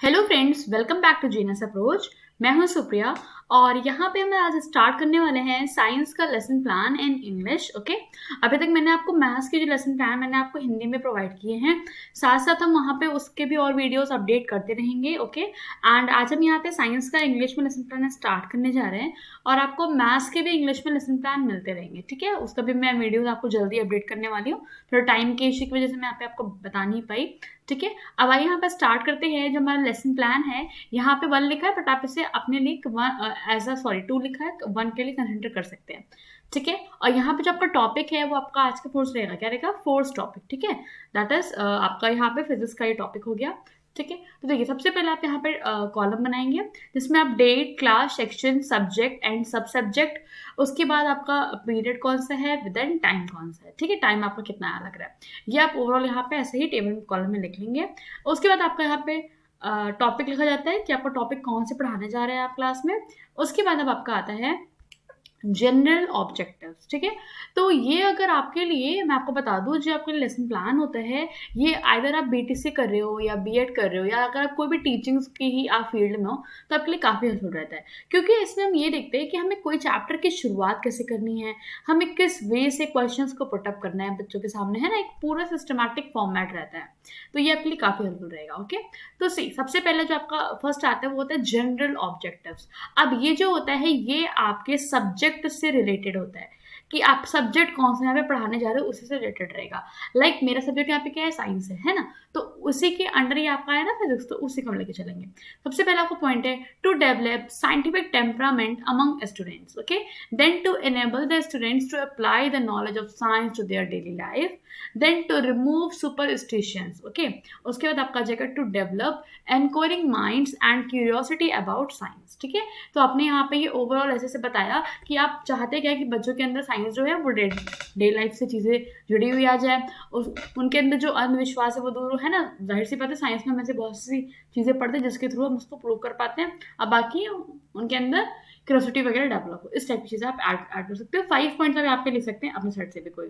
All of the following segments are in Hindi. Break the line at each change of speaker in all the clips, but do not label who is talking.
Hello friends, welcome back to genius approach. मैं हूं सुप्रिया और यहाँ पे हम आज स्टार्ट करने वाले हैं साइंस का lesson plan in English. Okay, अभी तक मैंने आपको मैथ्स के जो लेसन प्लान मैंने आपको हिंदी में प्रोवाइड किए हैं, साथ साथ हम वहाँ पे उसके भी और वीडियोस अपडेट करते रहेंगे। ओके, एंड आज हम यहाँ पे साइंस का इंग्लिश में लेसन प्लान स्टार्ट करने जा रहे हैं और आपको मैथ्स के भी इंग्लिश में लेसन प्लान मिलते रहेंगे। ठीक है, उसका भी मैं वीडियोज आपको जल्दी अपडेट करने वाली हूँ। थोड़ा टाइम के इश्यू की वजह से मैं यहाँ पे आपको बता नहीं पाई। ठीक है, अब आइए यहाँ पे स्टार्ट करते हैं। जो हमारा लेसन प्लान है, यहाँ पे 1 लिखा है, बट आप इसे अपने लिए सॉरी 2 लिखा है, 1 के लिए कंसिडर कर सकते हैं। ठीक है, और यहाँ पे जो आपका टॉपिक है वो आपका आज का फोर्स रहेगा। क्या रहेगा? Force topic. ठीक है, दैट इज आपका यहाँ पे फिजिक्स का ये टॉपिक हो गया। ठीक है, तो देखिए सबसे पहले आप यहाँ पे कॉलम बनाएंगे जिसमें आप date, class, section, subject and sub subject, उसके बाद आपका पीरियड कौन सा है, विद इन टाइम कौन सा है। ठीक है, टाइम आपका कितना आया लग रहा है, ये आप ओवरऑल यहाँ पे ऐसे ही टेबल कॉलम में लिख लेंगे। उसके बाद आपका यहाँ पे टॉपिक लिखा जाता है कि आपका टॉपिक कौन से पढ़ाने जा रहे हैं आप क्लास में। उसके बाद अब आपका आता है जनरल ऑब्जेक्टिव्स। ठीक है, तो ये अगर आपके लिए मैं आपको बता दूं, जो आपका लेसन प्लान होता है, ये आइदर आप बीटीसी कर रहे हो या बीएड कर रहे हो या अगर आप कोई भी टीचिंग्स की ही आप फील्ड में हो तो आपके लिए काफ़ी हेल्पफुल रहता है। क्योंकि इसमें हम ये देखते हैं कि हमें कोई चैप्टर की शुरुआत कैसे करनी है, हमें किस वे से क्वेश्चंस को पुटअप करना है बच्चों के सामने, है ना, एक पूरा सिस्टमैटिक फॉर्मेट रहता है। तो ये आपके लिए काफ़ी हेल्पफुल रहेगा। ओके, तो सी सबसे पहले जो आपका फर्स्ट आता है वो होता है जनरल ऑब्जेक्टिव्स। अब ये जो होता है ये आपके सब्जेक्ट से रिलेटेड होता है कि आप सब्जेक्ट कौन सा यहाँ पे पढ़ाने जा रहे हो, उसी से रिलेटेड रहेगा। लाइक मेरा सब्जेक्ट यहाँ पे क्या है, साइंस है ना, तो उसी के अंडर ही आपका है ना फिजिक्स, तो उसी को हम लेके चलेंगे। सबसे पहला आपको पॉइंट है to develop scientific temperament among students. Okay, then to enable the students to apply the knowledge of science to their daily life, then to remove superstitions. Okay, उसके बाद आपका जाएगा to develop enquiring minds and curiosity about science. ठीक है, तो आपने यहाँ पे ये ओवरऑल ऐसे से बताया कि आप चाहते क्या है कि बच्चों के अंदर साइंस जो है वो डे लाइफ से चीज़ें जुड़ी हुई आ जाए, उनके अंदर जो अंधविश्वास है वो दूर है ना। जाहिर सी बात है, साइंस में हम ऐसे बहुत सी चीज़ें पढ़ते हैं जिसके थ्रू हम उसको प्रूव कर पाते हैं। अब बाकी उनके अंदर क्यूरियोसिटी वगैरह डेवलप हो, इस टाइप की चीज़ें आप ऐड कर सकते हो। 5 पॉइंट्स आप यहाँ पे लिख सकते हैं अपने साइड से भी कोई।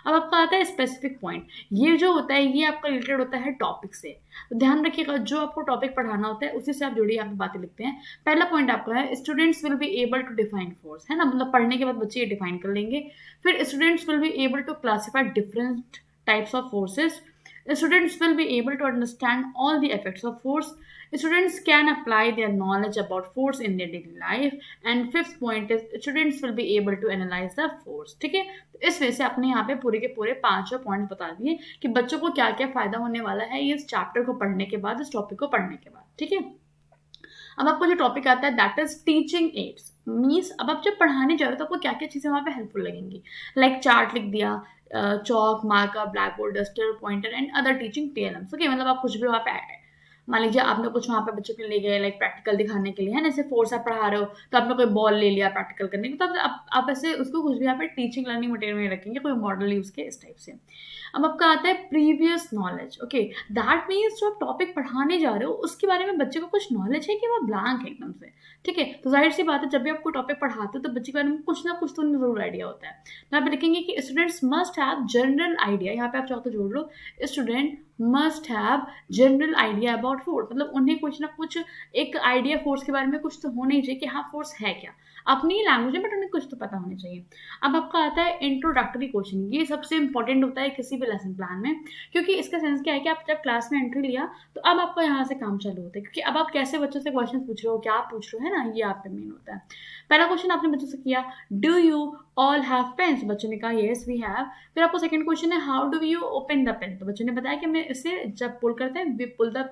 अब आपका आता है स्पेसिफिक पॉइंट। ये जो होता है ये आपका रिलेटेड होता है टॉपिक से, तो ध्यान रखिएगा जो आपको टॉपिक पढ़ाना होता है उसी से आप जुड़ी यहाँ पे बातें लिखते हैं। पहला पॉइंट आपका है students will be able to define force, है ना, मतलब पढ़ने के बाद बच्चे ये डिफाइन कर लेंगे। फिर students will be able to classify different types of forces, students will be able to understand all the effects of force, students can apply their knowledge about force in their daily life, and fifth point is students will be able to analyze the force। ठीक है, तो इस वजह से आपने यहाँ पे पूरे के पूरे 5 पॉइंट बता दिए कि बच्चों को क्या क्या फायदा होने वाला है इस चैप्टर को पढ़ने के बाद, इस टॉपिक को पढ़ने के बाद। ठीक है, अब आपको जो टॉपिक आता है that is teaching ads. Means अब आप जब पढ़ाने जा रहे हो तो आपको क्या क्या चीज़ें वहाँ पे हेल्पफुल लगेंगी। लाइक चार्ट लिख दिया, chalk, marker, blackboard, duster, pointer and other teaching टेलम्स। ओके, मतलब आप कुछ भी वहाँ पे मान लीजिए आपने कुछ वहाँ पे बच्चों के लिए ले गए, लाइक प्रैक्टिकल दिखाने के लिए, है ना, जैसे फोर्स आप पढ़ा रहे हो तो आपने कोई बॉल ले लिया प्रैक्टिकल करने के, तो आप ऐसे उसको कुछ भी यहाँ पे टीचिंग लर्निंग मटेरियल में रखेंगे, कोई मॉडल यूज के इस टाइप से। अब आपका आता है previous knowledge. Okay, that means जो आप टॉपिक पढ़ाने जा रहे हो उसके बारे में बच्चे को कुछ नॉलेज है कि वो ब्लैंक है एकदम से। ठीक है, तो जाहिर सी बात है जब भी आप कोई टॉपिक पढ़ाते हो तो बच्चे के बारे में कुछ ना कुछ तो उन्हें जरूर आइडिया होता है। तो यहाँ पे लिखेंगे कि students must have general idea, यहाँ पे आप चाहो तो जोड़ लो, student must have general idea about force, मतलब उन्हें कुछ ना कुछ एक आइडिया फोर्स के बारे में कुछ तो होना ही चाहिए कि हाँ फोर्स है क्या, अपनी लैंग्वेज में, बट उन्हें कुछ तो पता होना चाहिए। अब आपका आता है इंट्रोडक्टरी क्वेश्चन। ये सबसे इंपॉर्टेंट होता है किसी भी लेसन प्लान में, क्योंकि इसका सेंस क्या है कि आप जब क्लास में एंट्री लिया तो अब आपका यहाँ से काम चालू होता है, क्योंकि अब आप कैसे बच्चों से क्वेश्चन पूछ रहे हो, क्या पूछ रहे हो, है ना, ये आप पे मेन होता है। पहला क्वेश्चन आपने बच्चों से किया, do you all have pens, बच्चों ने कहा येस वी हैव। फिर आपको सेकंड क्वेश्चन है how do you open the pen, तो बच्चों ने बताया कि हमें इसे जब पुल करते हैं we pull the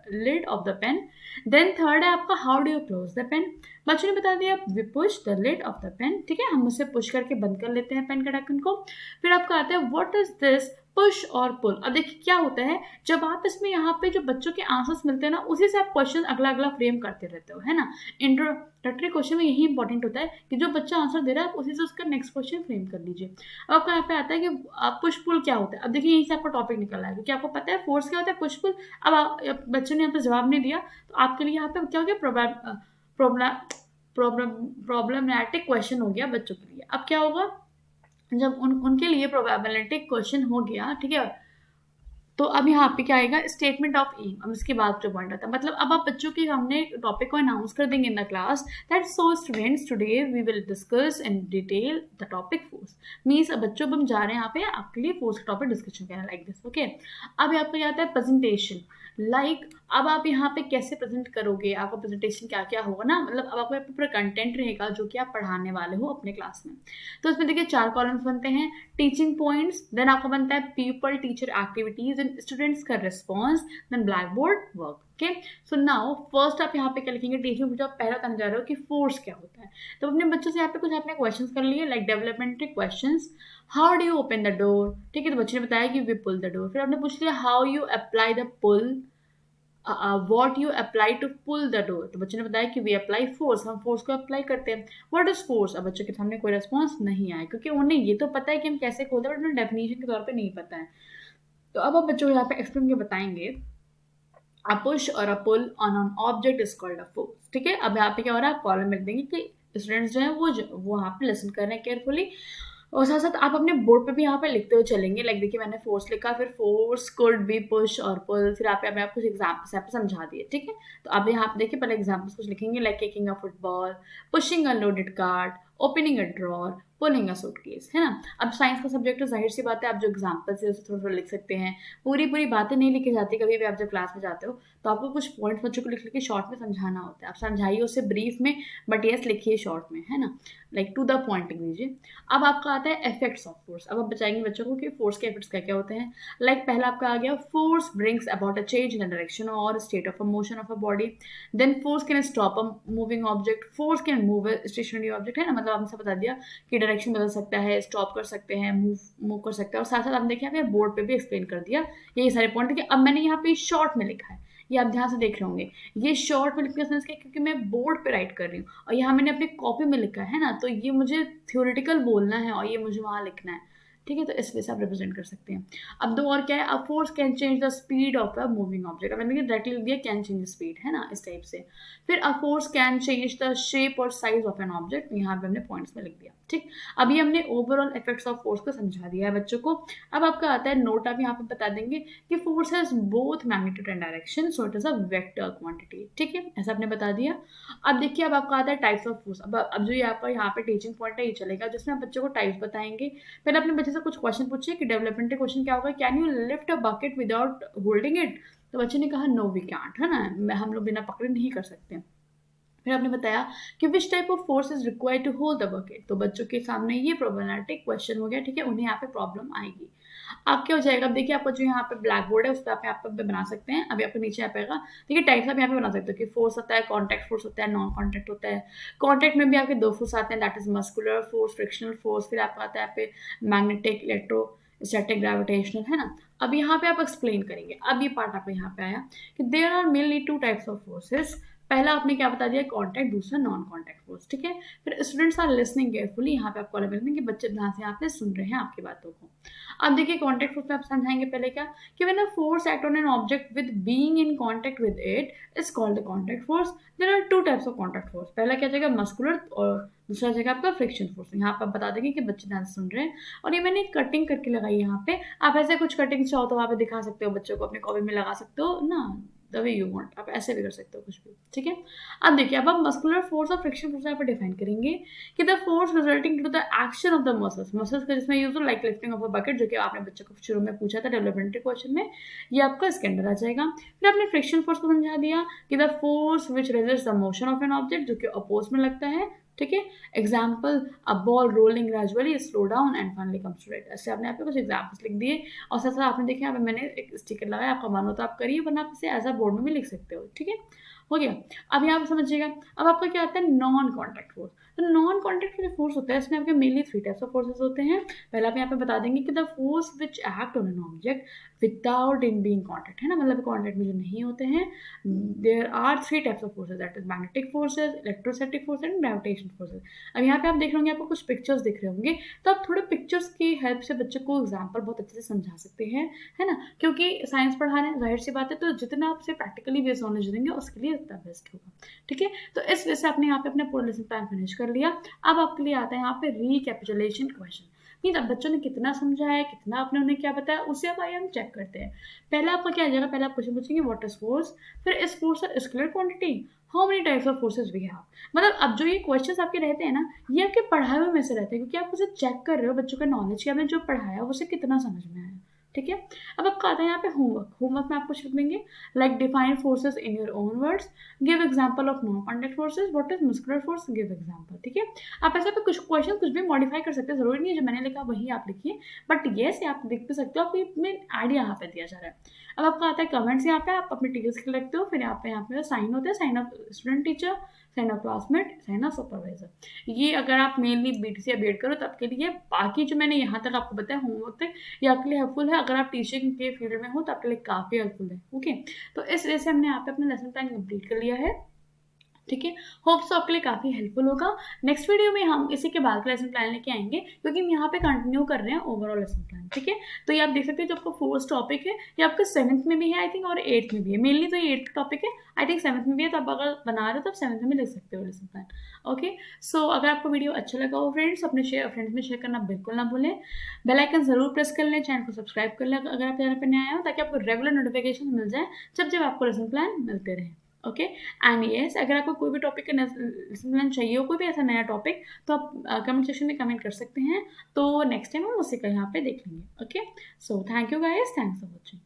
lid of the pen. Then third है आपका how do you close the pen, बच्चों ने बता दिया we push the lid of the pen. ठीक है, हम उसे पुश करके बंद कर लेते हैं पेन के ढक्कन को। फिर आपका आता है व्हाट इज दिस पुश और पुल। अब देखिए क्या होता है, जब आप इसमें यहाँ पे जो बच्चों के आंसर्स मिलते हैं ना उसी से आप क्वेश्चन अगला अगला फ्रेम करते रहते हो, है ना। इंट्रोडक्टरी क्वेश्चन में यही इंपॉर्टेंट होता है कि जो बच्चा आंसर दे रहा है आप उसी से उसका नेक्स्ट क्वेश्चन फ्रेम कर लीजिए। अब आपको यहाँ पे आता है कि पुश पुल क्या होता है। अब देखिए यहीं से आपका टॉपिक निकल रहा है, क्योंकि आपको पता है फोर्स क्या होता है, पुश पुल। अब बच्चों ने यहाँ पे जवाब नहीं दिया तो आपके लिए यहाँ पे क्या हो गया, प्रॉब्लमैटिक क्वेश्चन हो गया बच्चों के लिए। अब क्या होगा, जब उनके लिए प्रोबेबिलिटी क्वेश्चन हो गया, ठीक है, तो अब यहाँ पे क्या आएगा, स्टेटमेंट ऑफ एम। अब इसके बाद जो पॉइंट आता है, मतलब अब आप बच्चों के सामने टॉपिक को अनाउंस कर देंगे in the class that so students today we will discuss in detail the topic force. Means अब बच्चों अब हम जा रहे हैं यहाँ पे आपके लिए फोर्स का टॉपिक डिस्कशन करना, लाइक दिस। ओके, अब यहाँ पे क्या आता है, प्रेजेंटेशन। अब आप यहाँ पे कैसे प्रेजेंट करोगे, आपका प्रेजेंटेशन क्या क्या होगा ना, मतलब अब आपका पूरा कंटेंट रहेगा जो कि आप पढ़ाने वाले हो अपने क्लास में। तो इसमें देखिए 4 कॉलम्स बनते हैं, टीचिंग पॉइंट्स, देन आपका बनता है pupil teacher activities and students का response, then blackboard work. Okay, so now first आप यहाँ पे क्या लिखेंगे, टीचिंग जो आप पहला बताने जा रहे हो कि फोर्स क्या होता है। तो अपने बच्चों से यहाँ पे कुछ आपने क्वेश्चंस कर लिए, like developmentary questions, how do you open the door. ठीक है, तो बच्चे ने बताया कि वी पुल द डोर। फिर आपने पूछ लिया how you apply the pull, what you apply to pull the door. तो बच्चे ने बताया कि वी अप्लाई फोर्स, हम फोर्स को अप्लाई करते हैं। What is force. अब बच्चों के सामने कोई रिस्पॉन्स नहीं आया क्योंकि उन्हें ये तो पता है कि हम कैसे खोलते हैं, बट उन्हें डेफिनेशन के तौर पे नहीं पता है। तो अब आप बच्चों को यहाँ पे एक्सप्लेन के बताएंगे, a push or a pull on an object is called a force. ठीक है, अब यहाँ पे क्या हो रहा है, आप कॉलम में लिख देंगे कि स्टूडेंट्स जो है वो यहाँ पे लिसन कर रहे हैं केयरफुली, और साथ साथ आप अपने बोर्ड पे भी यहाँ पे लिखते हुए चलेंगे। लाइक देखिए मैंने फोर्स लिखा, फिर फोर्स कुड बी पुश और पुल, फिर आप कुछ एग्जाम्पल्स यहाँ पे समझा दिए। ठीक है, तो आप यहाँ पे देखिए पहले एग्जाम्पल्स कुछ लिखेंगे, like kicking a football, pushing a loaded cart, opening a drawer, pulling a suitcase, है ना। अब साइंस का सब्जेक्ट है, जाहिर सी बात है आप जो एग्जाम्पल्स है उसे थोड़ा थोड़ा लिख सकते हैं, पूरी पूरी बातें नहीं लिखी जाती। कभी भी आप जब क्लास में जाते हो तो आपको कुछ पॉइंट्स बच्चों को लिख लिख के शॉर्ट में समझाना होता है, आप समझाइए उसे ब्रीफ में, बट यस लिखिए शॉर्ट में, है ना, लाइक टू द पॉइंट लिख दीजिए। अब आपका आता है इफेक्ट्स ऑफ फोर्स। अब आप बताएंगे बच्चों को कि फोर्स के इफेक्ट्स क्या क्या होते हैं। लाइक पहला आपका आ गया, force brings about a change in the direction or state of a motion of a body. Then force can stop a moving object, force can move a stationary object, है ना, मतलब आपने बता दिया कि डायरेक्शन बदल सकता है, स्टॉप कर सकते हैं, मूव कर सकते हैं, और साथ साथ आपने देखिए यहाँ पे बोर्ड पे भी एक्सप्लेन कर दिया यही सारे पॉइंट। देखिए अब मैंने यहाँ पे शॉर्ट में लिखा है, ये आप ध्यान से देख रहे होंगे, ये शॉर्ट में लिखने का सेंस क्या है, क्योंकि मैं बोर्ड पे राइट कर रही हूँ और यहाँ मैंने अपनी कॉपी में लिखा है ना, तो ये मुझे थ्योरेटिकल बोलना है और ये मुझे वहाँ लिखना है। ठीक है, तो इस वजह से आप रिप्रेजेंट कर सकते हैं। अब दो और क्या है, a force can change the speed of a moving object. अब मैंने डायरेक्टली लिख दिया कैन चेंज स्पीड, है ना, इस टाइप से। फिर a force can change the shape और साइज ऑफ एन ऑब्जेक्ट, यहाँ पे हमने पॉइंट्स में लिख दिया। ठीक, अभी हमने ओवरऑल इफेक्ट्स ऑफ फोर्स को समझा दिया है बच्चों को। अब आपका आता है नोट, आप यहाँ पे बता देंगे कि force has both magnitude and direction, so it is a vector quantity. ठीक है, ऐसा आपने बता दिया। अब देखिए अब आपका आता है टाइप्स ऑफ फोर्स। अब जो यहाँ पे टीचिंग पॉइंट है ये चलेगा, जिसमें आप बच्चों को टाइप्स बताएंगे। पहले अपने बच्चे से कुछ क्वेश्चन पूछिए कि डेवलपमेंटरी क्वेश्चन क्या होगा, can you lift a bucket without holding it. तो बच्चे ने कहा नो वी कैंट, है ना, हम लोग बिना पकड़े नहीं कर सकते। फिर आपने बताया कि which type of force is required to hold the bucket. तो बच्चों के सामने ये प्रॉब्लमेटिक क्वेश्चन हो गया। ठीक है, उन्हें यहाँ पे प्रॉब्लम आएगी। अब क्या हो जाएगा, अब देखिए आपका जो यहाँ पे ब्लैक बोर्ड है उस पर आप यहाँ पे बना सकते हैं। अभी आपको नीचे आ पाएगा, देखिए टाइप्स आप यहाँ पे बना सकते हो कि फोर्स होता है, कॉन्टैक्ट फोर्स होता है, नॉन कॉन्टैक्ट होता है। कॉन्टैक्ट में भी आपके 2 फोर्स आते हैं, that is muscular force, frictional force, फिर आपका आता है यहाँ पे मैग्नेटिक, इलेक्ट्रोस्टैटिक, ग्रेविटेशनल, है ना। अब यहाँ पे आप एक्सप्लेन करेंगे। अब ये पार्ट आपको यहाँ पे आया कि there are mainly 2 types of forces. पहला आपने क्या बता दिया, कॉन्टैक्ट, दूसरा नॉन कॉन्टैक्ट फोर्स। ठीक है, फिर स्टूडेंट्स आर लिसनिंग केयरफुली, यहाँ पे आपको अलग कि बच्चे ध्यान से यहाँ पे सुन रहे हैं आपकी बातों को। अब देखिए कॉन्टैक्ट फोर्स में आप समझाएंगे पहले क्या, कि when a force act on an object with being in contact with it is called the contact force. There are 2 types of contact force. पहला क्या जाएगा, मस्कुलर, और दूसरा जगह आपका फ्रिक्शन फोर्स। यहाँ पर आप बता देंगे कि बच्चे ध्यान से सुन रहे हैं। और ये मैंने कटिंग करके लगाई यहाँ पे, आप ऐसे कुछ कटिंग चाहो तो वहाँ पे दिखा सकते हो, बच्चों को अपने कॉपी में लगा सकते हो ना, द वे यू वांट, आप ऐसे भी कर सकते हो कुछ भी। ठीक है, अब देखिए अब हम मस्कुलर फोर्स और फ्रिक्शन फोर्स यहाँ पे डिफाइन करेंगे कि the force resulting to the action of the muscles का जिसमें यूज हो, like lifting of a bucket, जो कि आपने बच्चों को शुरू में पूछा था डेवलपमेंटरी क्वेश्चन में, ये आपका इसके अंदर आ जाएगा। फिर आपने फ्रिक्शन फोर्स को समझा दिया कि the force which resist the motion of an object, जो कि अपोज में लगता है। ठीक है, example, a ball rolling gradually slow down and finally comes to rest. ऐसे आपने यहाँ पे कुछ एग्जाम्पल्स लिख दिए, और साथ साथ आपने देखिए यहाँ पे मैंने एक स्टिकर लगाया, आपका मन हो तो आप करिए, वरना आप इसे एज अ बोर्ड में भी लिख सकते हो। ठीक है, हो गया। अब यहाँ पे समझिएगा, अब आपका क्या आता है, नॉन कॉन्टैक्ट फोर्स। तो नॉन कॉन्टैक्ट जो फोर्स होता है इसमें आपके मेनली 3 टाइप्स ऑफ फोर्सेस होते हैं। पहला आप यहाँ पे बता देंगे कि the force which act on an object without in being contact, है ना, मतलब कॉन्टैक्ट में जो नहीं होते हैं। There are 3 types of forces, that is magnetic forces, electrostatic forces and gravitation forces. अब यहाँ पे आप देख रहे होंगे, आपको कुछ पिक्चर्स दिख रहे होंगे, तो आप थोड़े पिक्चर्स की हेल्प से बच्चों को एग्जाम्पल बहुत अच्छे से समझा सकते हैं, है ना, क्योंकि साइंस पढ़ा रहे हैं, जाहिर सी बात है, तो जितना आपसे प्रैक्टिकली बेस्ड नॉलेज देंगे उसके लिए उतना बेस्ट होगा। ठीक है, तो इस वजह से आपने यहाँ पे अपना पूरा लेसन प्लान फिनिश कर लिया। अब आपके लिए आता है यहाँ पे रिकैपिचुलेशन क्वेश्चन। कि अब बच्चों ने कितना समझा है, कितना आपने उन्हें क्या बताया, उसे अब आइए हम चेक करते हैं। पहला आपका क्या आ जाएगा, पहले आप क्वेश्चन पूछेंगे व्हाट इज फोर्स, फिर is force a scalar quantity, how many types of forces we have. मतलब अब जो ये क्वेश्चंस आपके रहते हैं ना, ये आपके पढ़ाए हुए में से रहते हैं, क्योंकि आप उसे चेक कर रहे हो बच्चों का नॉलेज, कि आपने जो पढ़ाया उसे कितना समझ में आया। ठीक है। अब आपका आता है यहाँ पे होमवर्क। होमवर्क में आपको लिख देंगे like define forces in your own words, give example of non contact forces, what is muscular force, give example. ठीक है। आप ऐसे पे कुछ क्वेश्चन कुछ भी मॉडिफाई कर सकते हैं, जरूरी नहीं है जो मैंने लिखा वही आप लिखिए, बट येस आप देख भी सकते हो, आपको इसमें आइडिया यहाँ पे दिया जा रहा है। अब आपका आता है कमेंट्स। यहाँ पे आप अपने टीचर्स के लिखते हो, फिर यहाँ पे साइन होता है, sign of student teacher, sign of classmate, sign of supervisor. ये अगर आप मेनली बीटीसी अपडेट करो तो आपके लिए, बाकी जो मैंने यहाँ तक आपको बताया होमवर्क तक, ये आपके लिए हेल्पफुल है। अगर आप टीचिंग के फील्ड में हो तो आपके लिए काफ़ी हेल्पफुल है। ओके, तो इस वजह से हमने यहाँ पे अपना लेसन प्लान कंप्लीट कर लिया है। ठीक है। होप सो आपके लिए काफ़ी हेल्पफुल होगा। नेक्स्ट वीडियो में हम इसी के बाद का लेसन प्लान लेके आएंगे, क्योंकि हम यहाँ पे कंटिन्यू कर रहे हैं ओवरऑल लेसन प्लान। ठीक है। तो ये आप देख सकते हैं जो आपका फर्स्ट टॉपिक है, ये आपका 7th में भी है आई थिंक, और 8th में भी है। मेनली तो ये 8th टॉपिक है, आई थिंक 7th में भी है, तो आप अगर बना रहे हो तो आप 7th में लिख सकते हो लेसन प्लान। ओके, सो अगर आपको वीडियो अच्छा लगा हो फ्रेंड्स, अपने फ्रेंड्स में शेयर करना बिल्कुल ना भूलें। बेल आइकन जरूर प्रेस कर लें, चैनल को सब्सक्राइब कर लें अगर आप चैनल पर नए आए हो, ताकि आपको रेगुलर नोटिफिकेशन मिल जाए जब जब आपको लेसन प्लान मिलते रहे। ओके, एंड येस, अगर आपको कोई भी टॉपिक का लेसन प्लान चाहिए हो, कोई भी ऐसा नया टॉपिक, तो आप कमेंट सेक्शन में कमेंट कर सकते हैं। तो नेक्स्ट टाइम हम उसी का यहाँ पे देख लेंगे। Okay, so thank you guys, thanks for watching.